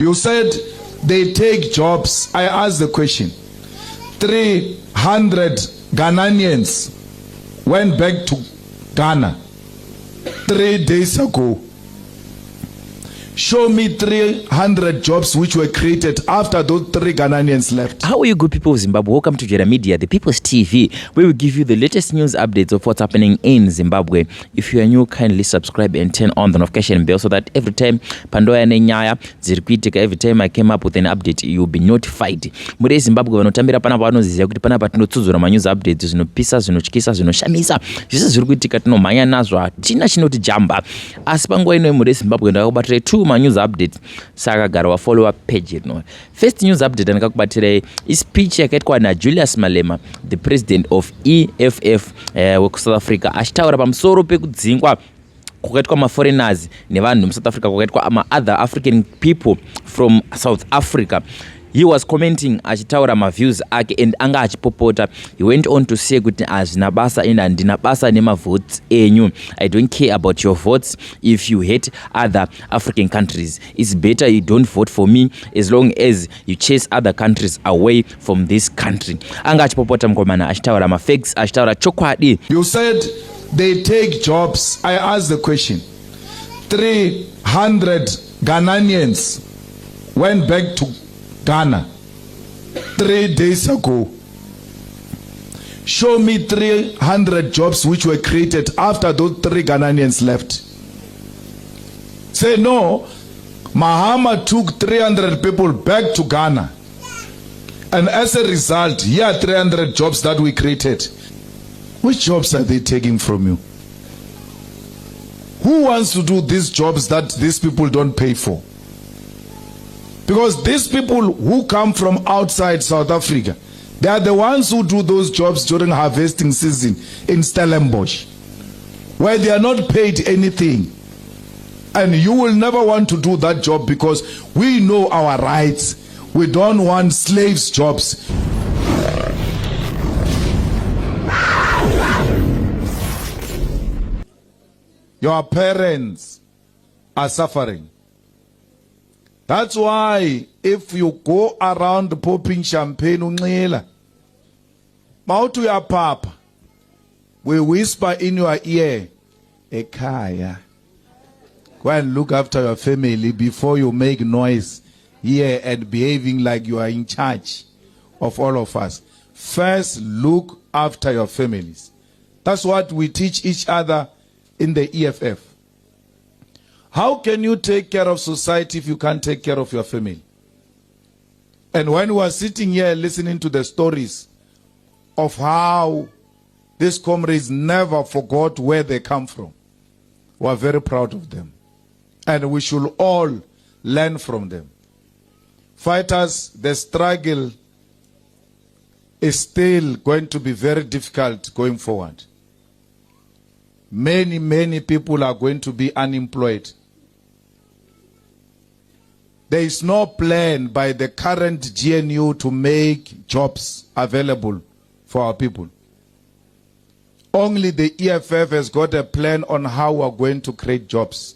You said they take jobs. I asked the question. 300 Ghanaians went back to Ghana 3 days ago. Show me 300 jobs which were created after those 3 Ghanaians left. How are you, good people of Zimbabwe? Welcome to Jeda Media, the People's TV, where we give you the latest news updates of what's happening in Zimbabwe. If you are new, kindly subscribe and turn on the notification bell so that every time Pandoya Nenyaya zirikuitika, every time I came up with an update, you'll be notified. Mure Zimbabwe vanotambira panapa vanoziziva kuti panapa tinotsudzura manews updates zvinopisa, zvinotyisa, zvinoshamisa, zvese zvirikuitika tinomhanya nazvo, hatina chinotijamba. Asi panguva ino mure Zimbabwe ndakakubatira 2 news update, saka gara wa follow up page no. First news update ndakakubatira speech yakaitwa na Julius Malema, the president of EFF South Africa, achitaura pamusoro pekudzingwa kwakaitwa ma-foreigners nevanhu muSouth Africa, kwakaitwa ma-other African people from South Africa. He was commenting achitaura ma-views ake and anga achipopota. He went on to say kuti azvina basa ina ndina basa nema-votes enyu. I don't care about your votes if you hate other African countries. It's better you don't vote for me as long as you chase other countries away from this country. Anga achipopota mkomana achitaura ma-facts, achitaura chokwadi. You said they take jobs. I asked the question. 300 Ghanaians went back to Ghana 3 days ago. Show me 300 jobs which were created after those 3 Ghanaians left. Say no, Mahama took 300 people back to Ghana, and as a result, here are 300 jobs that we created. Which jobs are they taking from you? Who wants to do these jobs that these people don't pay for? Because these people who come from outside South Africa, they are the ones who do those jobs during harvesting season in Stellenbosch, where they are not paid anything. And you will never want to do that job because we know our rights. We don't want slaves' jobs. Your parents are suffering. That's why if you go around popping champagne unxila, mawuthi uyapapa, we whisper in your ear, ekhaya. Go and look after your family before you make noise here and behaving like you are in charge of all of us. First, look after your families. That's what we teach each other in the EFF. How can you take care of society if you can't take care of your family? And when we are sitting here listening to the stories of how these comrades never forgot where they come from, we are very proud of them. And we should all learn from them. Fighters, the struggle is still going to be very difficult going forward. Many people are going to be unemployed. There is no plan by the current GNU to make jobs available for our people. Only the EFF has got a plan on how we are going to create jobs.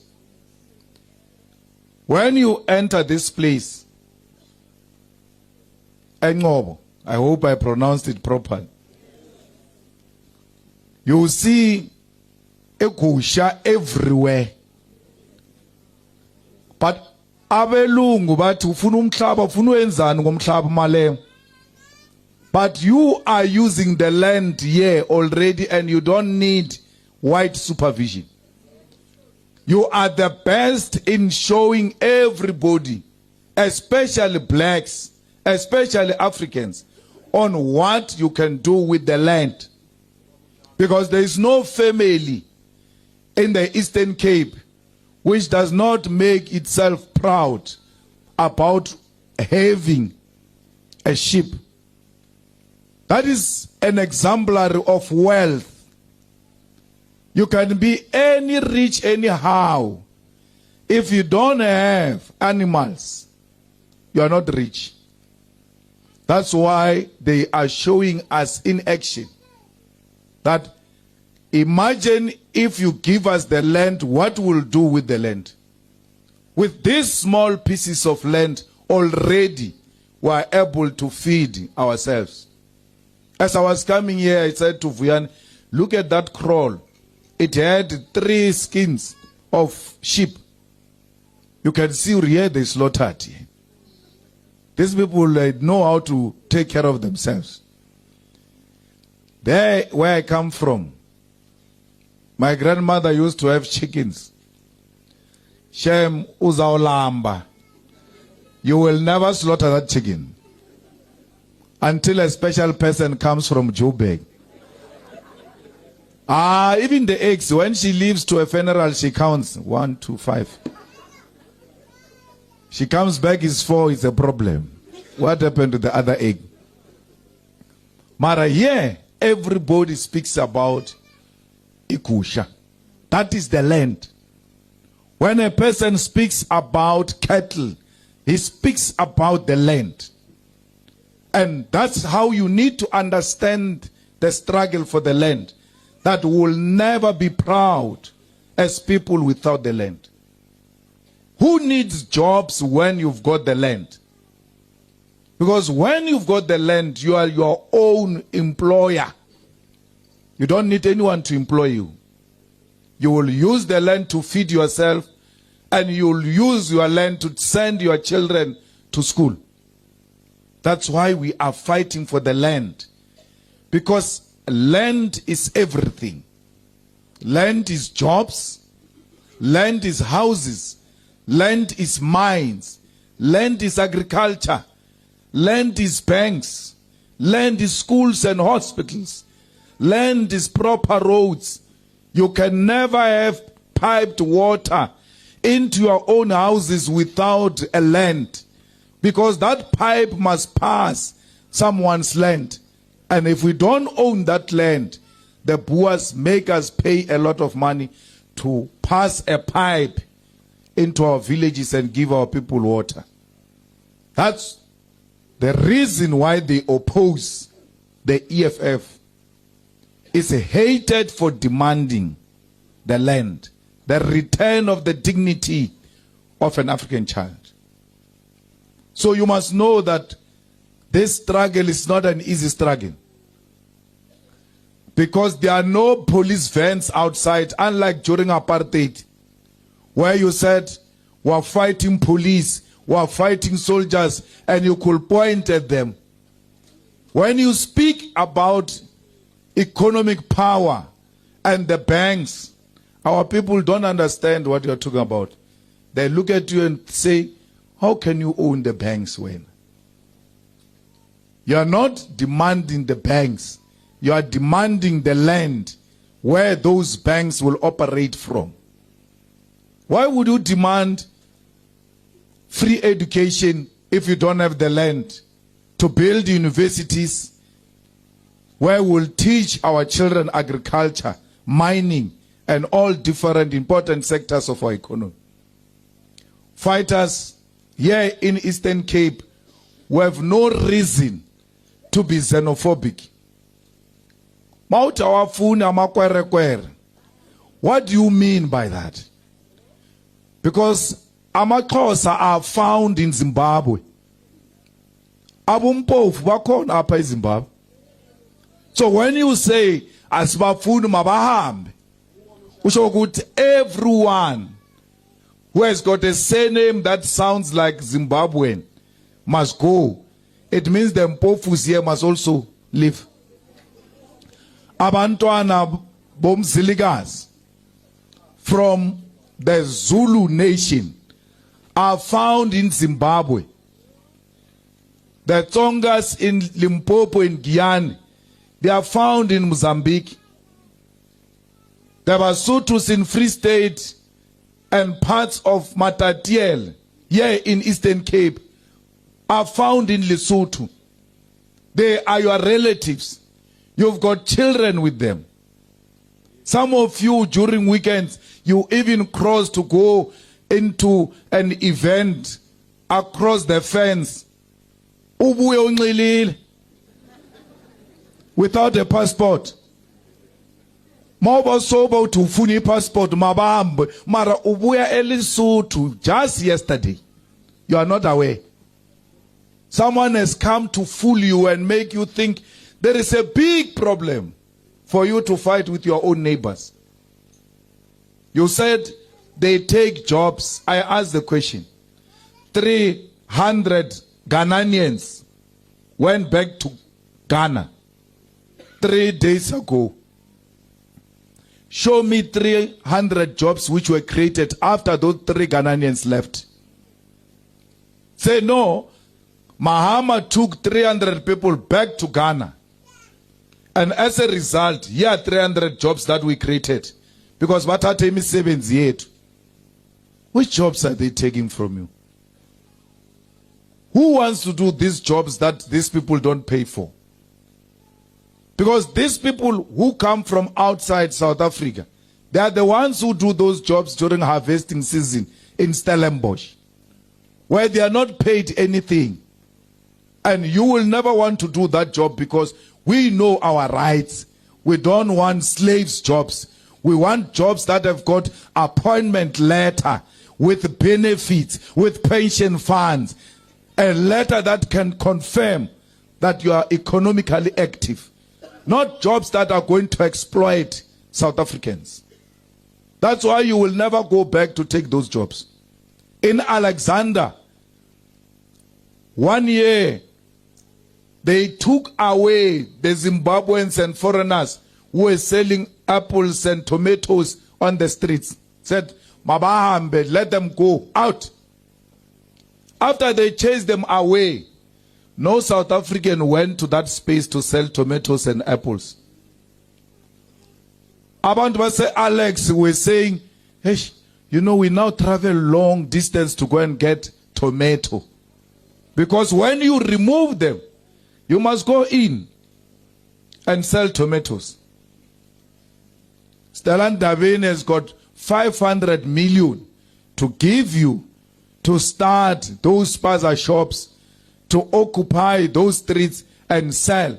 When you enter this place, Engobo, I hope I pronounced it properly, you will see ekusha everywhere. But abelungu bathi ufuna umhlaba ufuna wenzani ngomhlaba Malema, but you are using the land here already and you don't need white supervision. You are the best in showing everybody, especially blacks, especially Africans, on what you can do with the land. Because there is no family in the Eastern Cape which does not make itself proud about having a sheep. That is an exemplary of wealth. You can be any rich anyhow. If you don't have animals, you are not rich. That's why they are showing us in action that imagine if you give us the land, what we'll do with the land. With these small pieces of land, already we are able to feed ourselves. As I was coming here, I said to Vuyan, look at that kraal. It had 3 skins of sheep. You can see here they slaughtered. These people know how to take care of themselves. There, where I come from, my grandmother used to have chickens. Shem uzaolamba. You will never slaughter that chicken until a special person comes from Joburg. Even the eggs, when she leaves to a funeral, she counts 1, 2, 5. She comes back, is 4, it's a problem. What happened to the other egg? Mara, here, everybody speaks about ikusha. That is the land. When a person speaks about cattle, he speaks about the land. And that's how you need to understand the struggle for the land. That we will never be proud as people without the land. Who needs jobs when you've got the land? Because when you've got the land, you are your own employer. You don't need anyone to employ you. You will use the land to feed yourself, and you will use your land to send your children to school. That's why we are fighting for the land. Because land is everything. Land is jobs. Land is houses. Land is mines. Land is agriculture. Land is banks. Land is schools and hospitals. Land is proper roads. You can never have piped water into your own houses without a land, because that pipe must pass someone's land. And if we don't own that land, the Boers make us pay a lot of money to pass a pipe into our villages and give our people water. That's the reason why they oppose the EFF. It's a hatred for demanding the land, the return of the dignity of an African child. So you must know that this struggle is not an easy struggle, because there are no police vans outside, unlike during apartheid, where you said, we're fighting police, we're fighting soldiers, and you could point at them. When you speak about economic power and the banks, our people don't understand what you're talking about. They look at you and say, how can you own the banks when? You are not demanding the banks. You are demanding the land where those banks will operate from. Why would you demand free education if you don't have the land to build universities where we'll teach our children agriculture, mining, and all different important sectors of our economy? Fighters here in Eastern Cape, we have no reason to be xenophobic. What do you mean by that? Because amaXhosa are found in Zimbabwe. Abumpofu bakhona apha eZimbabwe. So when you say asibafuni mabahambe, usho ukuthi everyone who has got a surname that sounds like Zimbabwean must go. It means the Mpofus here must also live. Abantwana bomzilikazi from the Zulu nation are found in Zimbabwe. The Tsongas in Limpopo and Guyana, they are found in Mozambique. The Basutus in Free State and parts of Matatiele, here in Eastern Cape, are found in Lesotho. They are your relatives. You've got children with them. Some of you during weekends, you even cross to go into an event across the fence. Ubuye unxilile without a passport. Moba soba to funi passport mabambe mara ubuya eLesotho just yesterday. You are not aware. Someone has come to fool you and make you think there is a big problem for you to fight with your own neighbors. You said they take jobs. I asked the question. 300 Ghanaians went back to Ghana 3 days ago. Show me 300 jobs which were created after those 3 Ghanaians left. Say no, Mahama took 300 people back to Ghana. And as a result, here are 300 jobs that we created. Because what are Temi 78? Which jobs are they taking from you? Who wants to do these jobs that these people don't pay for? Because these people who come from outside South Africa, they are the ones who do those jobs during harvesting season in Stellenbosch, where they are not paid anything. And you will never want to do that job because we know our rights. We don't want slaves jobs. We want jobs that have got appointment letter with benefits, with pension funds, a letter that can confirm that you are economically active. Not jobs that are going to exploit South Africans. That's why you will never go back to take those jobs. In Alexander, 1 year, they took away the Zimbabweans and foreigners who were selling apples and tomatoes on the streets. Said, Mabahambe, let them go out. After they chased them away, no South African went to that space to sell tomatoes and apples. Abantu base Alex were saying, hey, you know, we now travel long distance to go and get tomato. Because when you remove them, you must go in and sell tomatoes. Stellan Davin has got 500 million to give you to start those spaza shops, to occupy those streets and sell.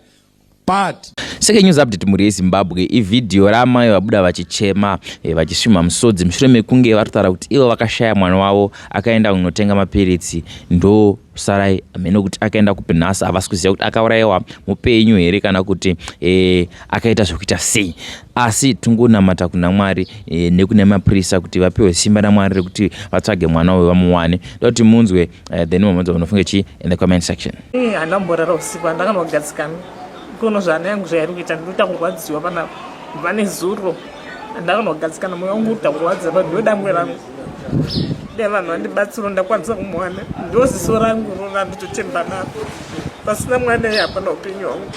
But second news update muri Zimbabwe, video ramai vabuda vachichema vachisvima musodzi mushure mekunge varitaura kuti ivo vakashaya mwana wavo akaenda kunotenga mapiritsi ndo sarai nekuti akaenda kupinhasa havasi kuziva kuti akaurayiwa mupenyu here kana kuti akaita zvokuita sei. Asi tungonamata kuna Mwari nekune mapurisa kuti vapiwe simba naMwari rekuti vatsvage mwana wavo vamuwane. Doti munzwe then mumodzi unofunga chi in the comment section. Andamborara usiku andakanogadzikana kuno zvana yangu zvairi kuita ndinoita kurwadziwa pana vane zuro andakanogadzikana moyo wangu uta kurwadza padhodamwe rangu de vanhu vandibatsiro ndakwanisa kumuwana ndo ziso rangu rona nditotemba napo pasina mwana hapana upenyu hwangu.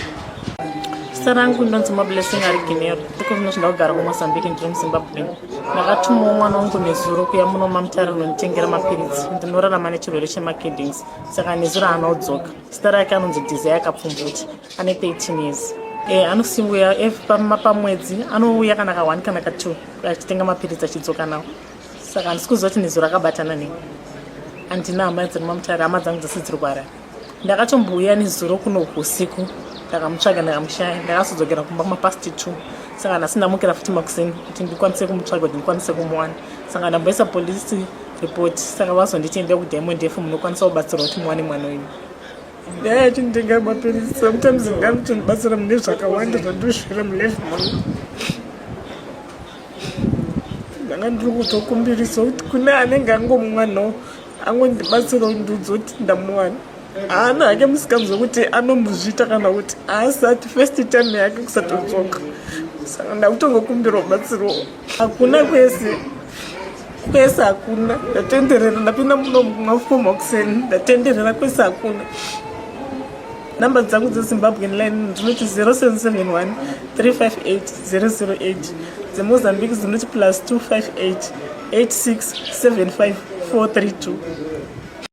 Zita rangu ndonzi Mablessing ari Ginero ndiko zvino zvindakugara kuMozambique ndiri muZimbabwe. Ndakatumawo mwana wangu nezuro kuya muno mamutare unonditengera mapiritsi ndinorarama nechirwere chemakidneys saka nezuro haana kudzoka. Zita rake anonzi Desire Akapfumvuti ane 13 years. Anosimuya pamwedzi anouya kana ka1 kana ka2 achitenga mapiritsi achidzoka nawo. Saka handisi kuzoti nezuro akabatana neni. Handina hama dziri mamutare, hama dzangu dzose dziri kuharare. Ndakatombouya nezuro kuno usiku ndakamutsvaga ndakamushaya ndakazodzokera kumba kumapasti 2 saka nhasi ndamukira futi makuseni kuti ndikwanise kumutsvaga kuti ndikwanise kumuwana saka ndamboisa polisi report saka vazonditi ende kuDiamond FM munokwanisa kubatsira kuti muwane mwana wenyu. Ndayachinditenga mapiritsi sometimes ngamutondibatsira mune zvakawanda zvandinoshuvira mulife muno. Ndanga ndiri kutokumbirisa kuti kune anenge angomumwanawo angondibatsirawo ndiudzoti ndamuwana. Haana hake musikamuzwa kuti anombozviita kana kuti haasati first time yake kusatodzoka. Saka ndakutongokumbira rubatsiro. Hakuna kwese hakuna. Ndatenderera ndapinda muno mumafoma kuseni ndatenderera kwese hakuna. Namba dzangu dzeZimbabwean line ndinoti 0771 358 008. DzeMozambique dzinoti +258 8675 432.